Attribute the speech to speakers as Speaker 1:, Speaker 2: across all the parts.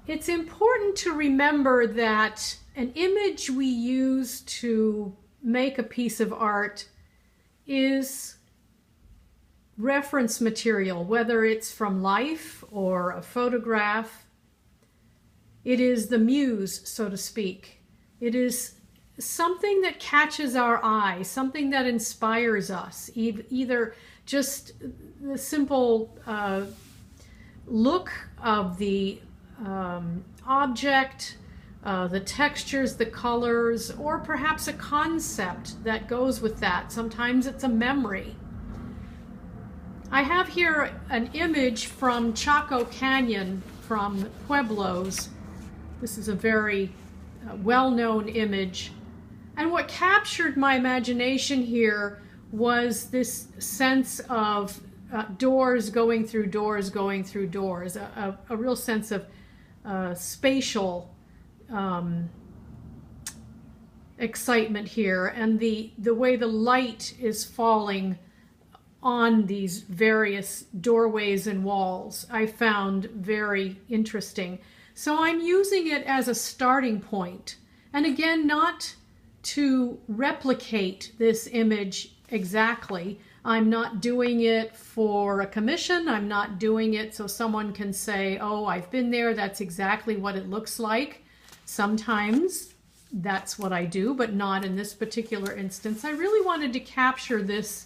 Speaker 1: it's important to remember that an image we use to make a piece of art is reference material, whether it's from life or a photograph. It is the muse, so to speak. It is something that catches our eye, something that inspires us, either just the simple look of the object, the textures, the colors, or perhaps a concept that goes with that. Sometimes it's a memory. I have here an image from Chaco Canyon from Pueblos. This is a very well-known image. And what captured my imagination here was this sense of doors going through doors going through doors, a real sense of spatial excitement here, and the way the light is falling on these various doorways and walls I found very interesting. So I'm using it as a starting point, and again, not to replicate this image exactly. I'm not doing it for a commission. I'm not doing it so someone can say, oh, I've been there, that's exactly what it looks like. Sometimes that's what I do, but not in this particular instance. I really wanted to capture this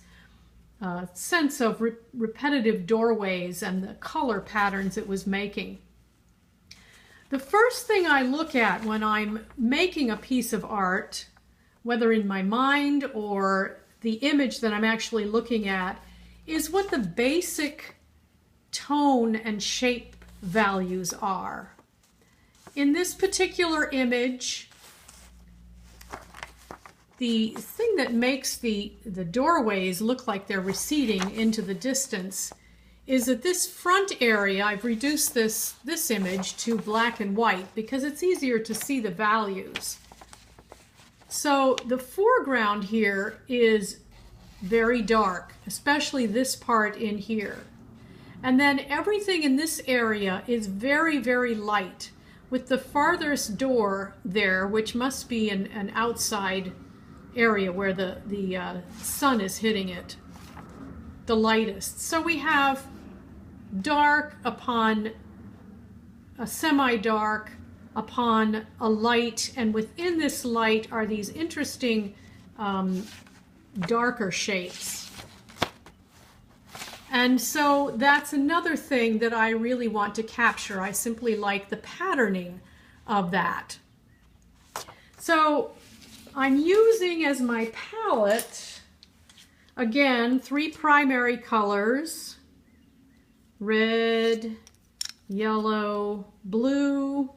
Speaker 1: sense of repetitive doorways and the color patterns it was making. The first thing I look at when I'm making a piece of art, whether in my mind or the image that I'm actually looking at, is what the basic tone and shape values are. In this particular image, the thing that makes the doorways look like they're receding into the distance is that this front area, I've reduced this image to black and white because it's easier to see the values. So the foreground here is very dark, especially this part in here. And then everything in this area is very, very light, with the farthest door there, which must be an outside area where the sun is hitting it, the lightest. So we have dark upon a semi-dark upon a light, and within this light are these interesting darker shapes. And so that's another thing that I really want to capture. I simply like the patterning of that. So I'm using as my palette, again, 3 primary colors: red, yellow, blue,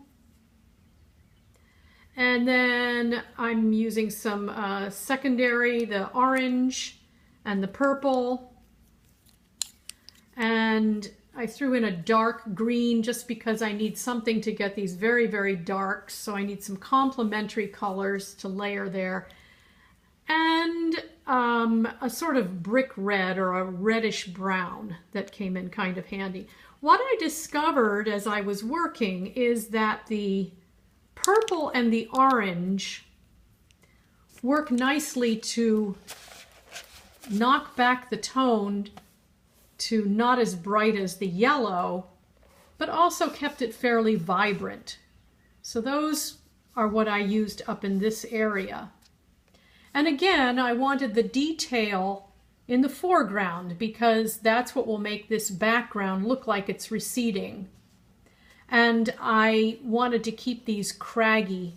Speaker 1: and then I'm using some secondary, the orange and the purple. And I threw in a dark green just because I need something to get these very, very dark. So I need some complementary colors to layer there. And a sort of brick red or a reddish brown that came in kind of handy. What I discovered as I was working is that the purple and the orange work nicely to knock back the tone to not as bright as the yellow, but also kept it fairly vibrant. So those are what I used up in this area. And again, I wanted the detail in the foreground because that's what will make this background look like it's receding. And I wanted to keep these craggy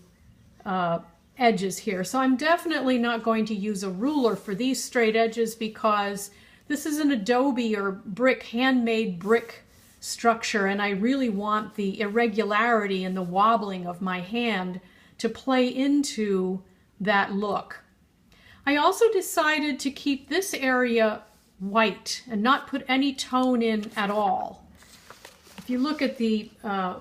Speaker 1: edges here. So I'm definitely not going to use a ruler for these straight edges because this is an adobe or brick, handmade brick structure, and I really want the irregularity and the wobbling of my hand to play into that look. I also decided to keep this area white and not put any tone in at all. If you look at the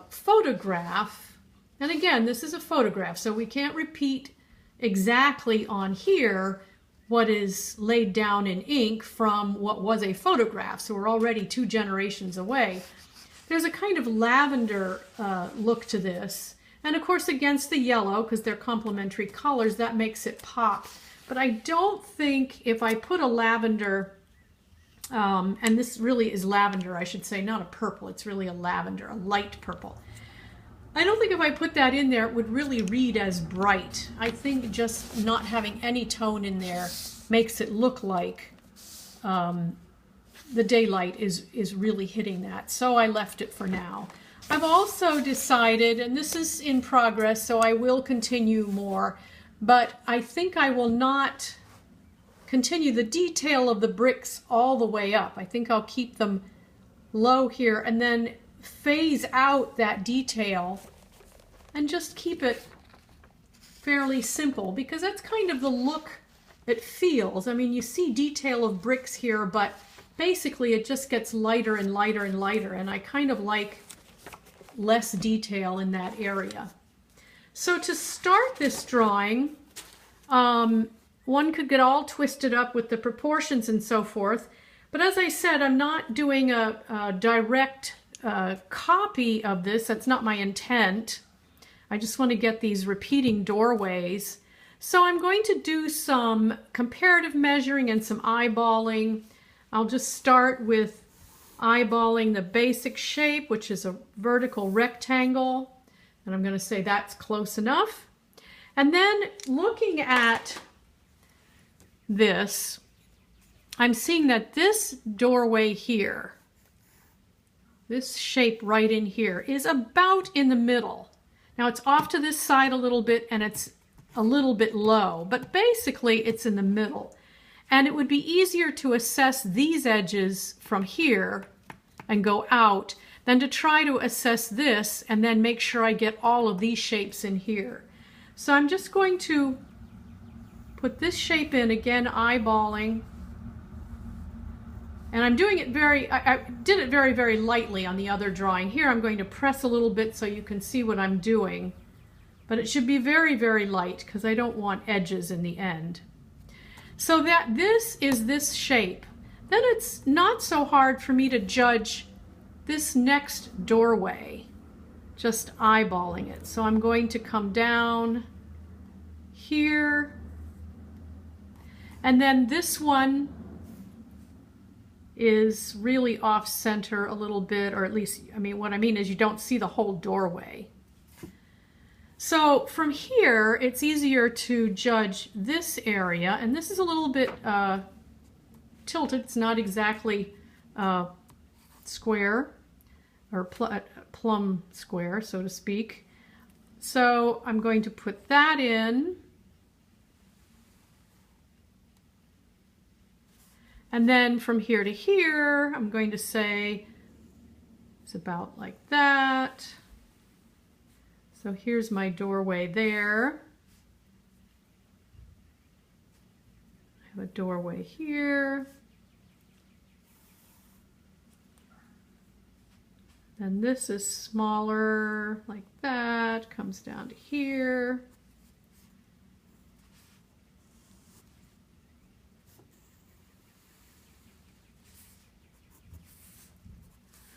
Speaker 1: photograph, and again, this is a photograph, so we can't repeat exactly on here what is laid down in ink from what was a photograph, so we're already 2 generations away. There's a kind of lavender look to this. And of course against the yellow, because they're complementary colors, that makes it pop. But I don't think if I put a lavender, and this really is lavender, I should say, not a purple, it's really a lavender, a light purple. I don't think if I put that in there, it would really read as bright. I think just not having any tone in there makes it look like the daylight is really hitting that. So I left it for now. I've also decided, and this is in progress, so I will continue more, but I think I will not continue the detail of the bricks all the way up. I think I'll keep them low here and then phase out that detail and just keep it fairly simple, because that's kind of the look it feels. I mean, you see detail of bricks here, but basically it just gets lighter and lighter and lighter, and I kind of like less detail in that area. So to start this drawing, one could get all twisted up with the proportions and so forth, but as I said, I'm not doing a direct copy of this. That's not my intent. I just want to get these repeating doorways. So I'm going to do some comparative measuring and some eyeballing. I'll just start with eyeballing the basic shape, which is a vertical rectangle, and I'm going to say that's close enough. And then looking at this, I'm seeing that this doorway here, this shape right in here, is about in the middle. Now it's off to this side a little bit and it's a little bit low, but basically it's in the middle. And it would be easier to assess these edges from here and go out than to try to assess this and then make sure I get all of these shapes in here. So I'm just going to put this shape in, again eyeballing. And I'm doing it I did it very, very lightly on the other drawing. Here I'm going to press a little bit so you can see what I'm doing. But it should be very, very light because I don't want edges in the end. So that this is this shape. Then it's not so hard for me to judge this next doorway, just eyeballing it. So I'm going to come down here. And then this one is really off center a little bit, or at least, I mean, what I mean is you don't see the whole doorway. So from here, it's easier to judge this area, and this is a little bit tilted. It's not exactly square, or plumb square, so to speak. So I'm going to put that in. And then from here to here, I'm going to say it's about like that. So here's my doorway there. I have a doorway here. And this is smaller, like that, comes down to here.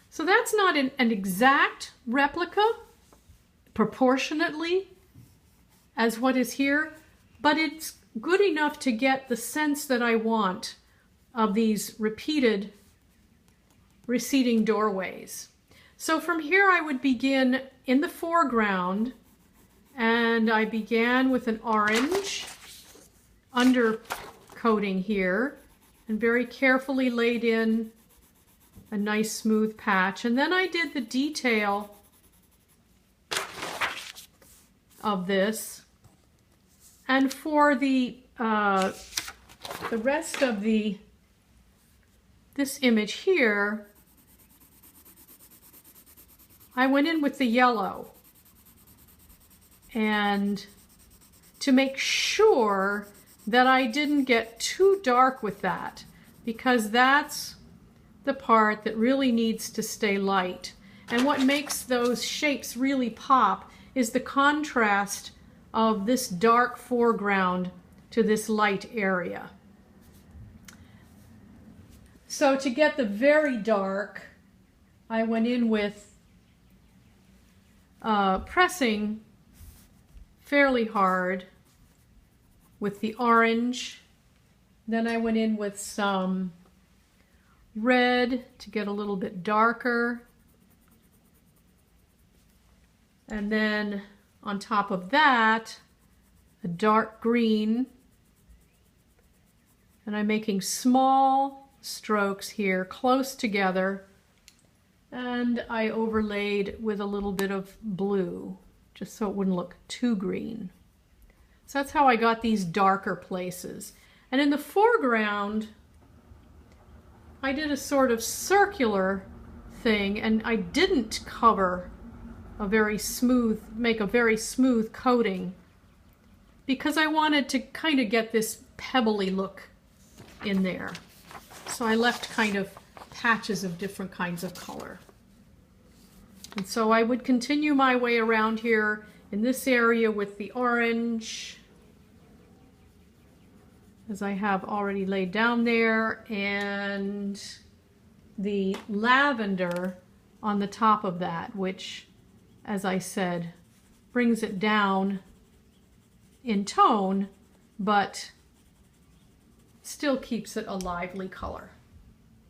Speaker 1: So that's not an exact replica, proportionately, as what is here, but it's good enough to get the sense that I want of these repeated receding doorways. So from here I would begin in the foreground, and I began with an orange undercoating here and very carefully laid in a nice smooth patch, and then I did the detail of this. And for the rest of this image here, I went in with the yellow, and to make sure that I didn't get too dark with that, because that's the part that really needs to stay light. And what makes those shapes really pop is the contrast of this dark foreground to this light area. So to get the very dark, I went in with pressing fairly hard with the orange. Then I went in with some red to get a little bit darker. And then on top of that, a dark green. And I'm making small strokes here close together. And I overlaid with a little bit of blue, just so it wouldn't look too green. So that's how I got these darker places. And in the foreground, I did a sort of circular thing, and I didn't cover make a very smooth coating, because I wanted to kind of get this pebbly look in there. So I left kind of patches of different kinds of color. And so I would continue my way around here in this area with the orange, as I have already laid down there, and the lavender on the top of that, which, as I said, brings it down in tone, but still keeps it a lively color.